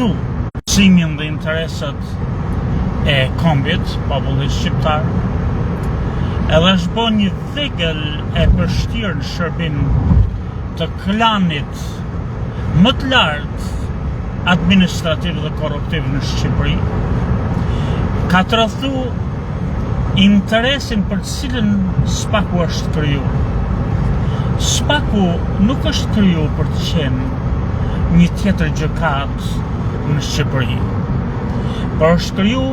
tradhtu simin dhe interesat e kombit, popullit shqiptar, edhe është bo një thegël e vështirë në shërbim të klanit më të lartë administrativ dhe korruptiv në Shqipëri, ka tradhtu interesin për të cilën SPAKU është kriju. SPAKU nuk është kriju për të qenë një tjetër gjëkat në Shqipëri, por është kriju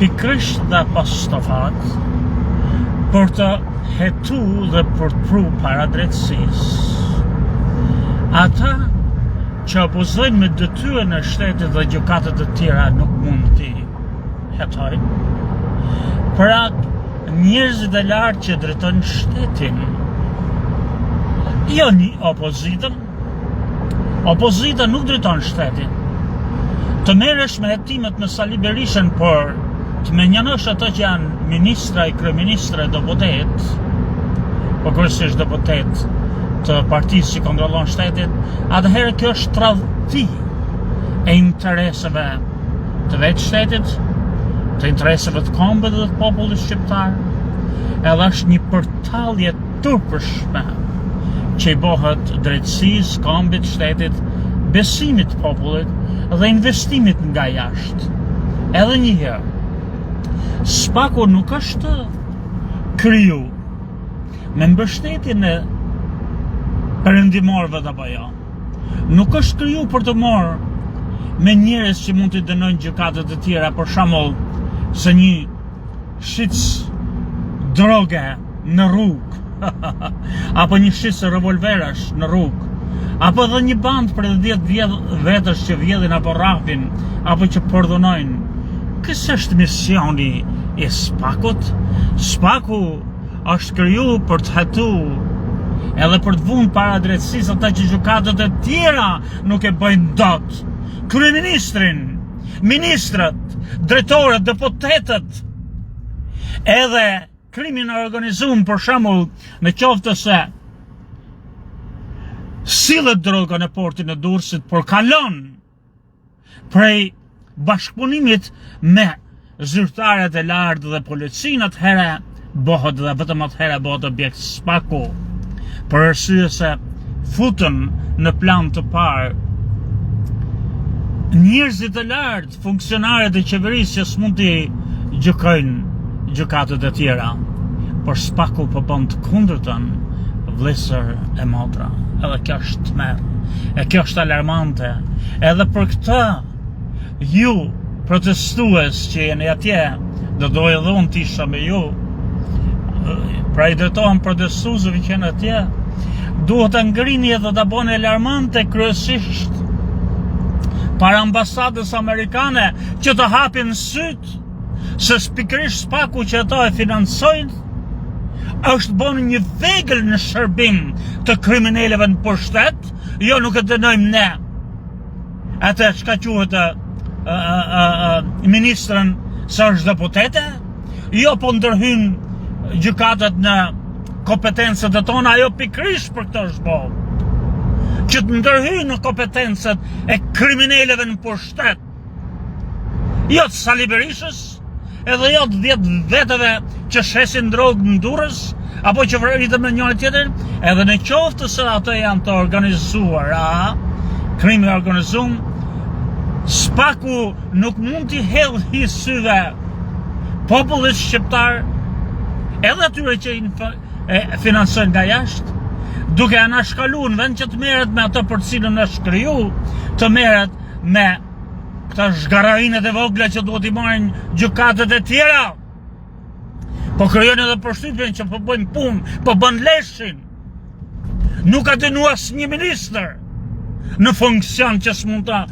pikërisht dhe apostofat për të hetu dhe për të pru para drejtësisë. Ata që opozojnë me detyrën e shtetit dhe gjykatët e tjera nuk mund t'i hetojnë. Pra njerëzit e lartë që drejtojnë shtetin, jo një opozitën. Opozita nuk drejton shtetin. Të merresh me hetimet me Sali Berishën, por të menjanosh ato që janë ministra i kryeministra do votet, po kryesisht do votet të partisë që kontrollon shtetin, atëherë kjo është tradhti e interesave të vetë shtetit, të interesave të kombit dhe të popullit shqiptar, edhe është një përtallje turpshme që i bëhet drejtësisë, kombit, shtetit, besimit të popullit dhe investimit nga jashtë. Edhe një herë, SPAKU nuk është kriju me mbështetjen e perëndimorëve apo jo. Nuk është kriju për të marrë me njerëz që mund të dënojnë gjykatët e tjera, për shembull, se një shitës droge në rrugë, apo një shitës revolverash në rrugë, apo dhe një band për 10 vetësh që vjedhin apo rrafin, apo që përdhunojnë. Kësë është misioni i SPAKut. SPAKu është kriju për të hetu edhe për të vunë para drejtësisë ata që gjykatët e tjera nuk e bëjnë dot. Kryeministrin, ministrat, drejtorët, deputetët, edhe krimin e organizuar, për shembull, në qoftë se sillet droga në portin e Durrësit, por kalon prej bashkëpunimit me zyrtarët e lartë dhe policinë, atëherë bëhet dhe vetëm atëherë bëhet objekt SPAKU, për arsye se futën në plan të parë njerëzit e lartë, funksionarët e qeverisë që s'mund t'i gjykojnë gjykatët e tjera, por SPAKU po bën të kundërtën, vlesër e motra. Edhe kjo është tmerr, e kjo është alarmante. Edhe për këtë ju protestues që jeni atje, do doja edhe unë t'isha me ju, pra i drejtohem protestuesve që janë atje, duhet të ngrini edhe të bëni alarmante kryesisht para ambasadës amerikane që të hapin syt se pikërisht SPAKU që ato e financojnë është bënë një vegël në shërbim të kriminalëve në pushtet. Jo, nuk e dënojmë ne atë çka quhet ministrën se është deputete, jo, po ndërhyn gjykatat në kompetencët e tona, ajo pikërisht për këtë është bërë, që të ndërhyn në kompetencët e kriminalëve në pushtet, jo të Sali Berishës, edhe jo të 10 vetëve që shesin drogë në Durrës, apo që vëritëm në njëri tjetrin, edhe në qoftë se ato janë të organizuar, krimi organizuar, SPAKU nuk mund t'i hedhë syve popullit shqiptar, edhe atyre që e financojnë nga jashtë, duke anashkaluar në vend që të merret me ato për cilën është kriju, të merret me këta zhgararinet e vogla që duhet i marrin gjykatët e tjera. Po krijojnë edhe përshtypjen që po bëjnë punë, po bën leshin. Nuk ka dënu asnjë ministër në funksion që s'mund ta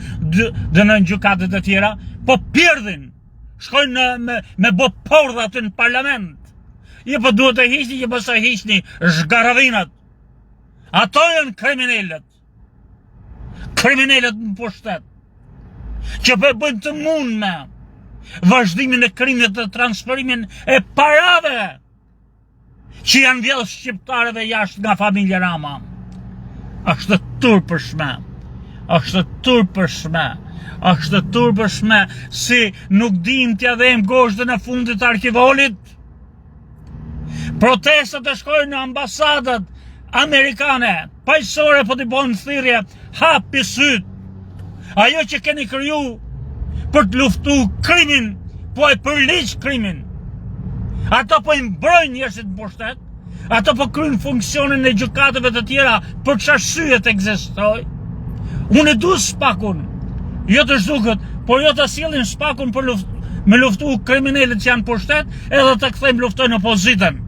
dënojnë gjykatët e tjera, po pirdhin. Shkojnë me bë pordha aty në parlament. Jo, po duhet të hiqni, që mos e hiqni zhgaravinat. Ato janë kriminalët. Kriminalët në pushtet, që bëjnë të mundme vazhdimin e krimit dhe transferimin e parave që janë vjedhur shqiptarëve jashtë nga familja Rama. Është turpshme. është turpërshme. Është turpërshme si nuk dim t'ja dhejmë goshtën e fundit të arkivolit. Protestat e shkojnë në ambasadat amerikane, paqësore po t'i bojnë thirrje, hapi syt. Ajo që keni kriju për të luftu krimin, po e përliq krimin. Ato po i mbrojnë njerëzit në pushtet, ato po kryjnë funksionin e gjykatave të tjera për çfarë arsye të ekzistojë. Unë du spakun, jo të zhdukët, por jo të sillin spakun për me luftu kriminalët që janë pushtet, edhe të kthejmë luftojnë opozitën.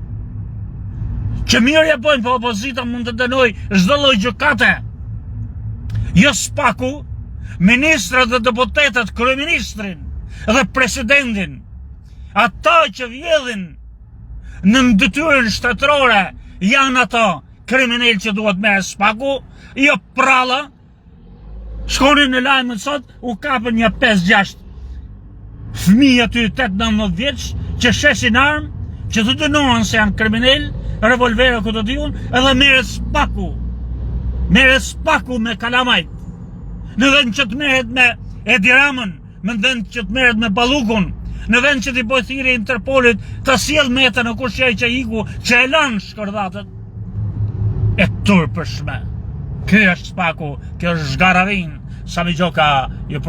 Që mirë ja bojnë, po opozita mund të dënoj çdo lloj gjykate. Jo spaku, ministrat dhe deputetët, kryeministrin dhe presidentin, ata që vjedhin në detyrën shtetërore, janë ato kriminal që duhet merre spaku, jo pralla. Shkonin në lajmën sot, u kapën një 5-6 fëmijë aty 8-19 vjeç që shesin armë, që të dënohen se janë kriminal, revolvera ku të diun, edhe merret spaku. Merret spaku me kalamajt. Në vend që të merret me Edi Ramën, në vend që të merret me Ballukun, në vend që t'i bëj thirrje Interpolit të sjell metën në kushej që iku, që e lanë shkërdhatët. E turpërshme. Ky është spaku, kjo është zgararin, Sami Gjoka, ju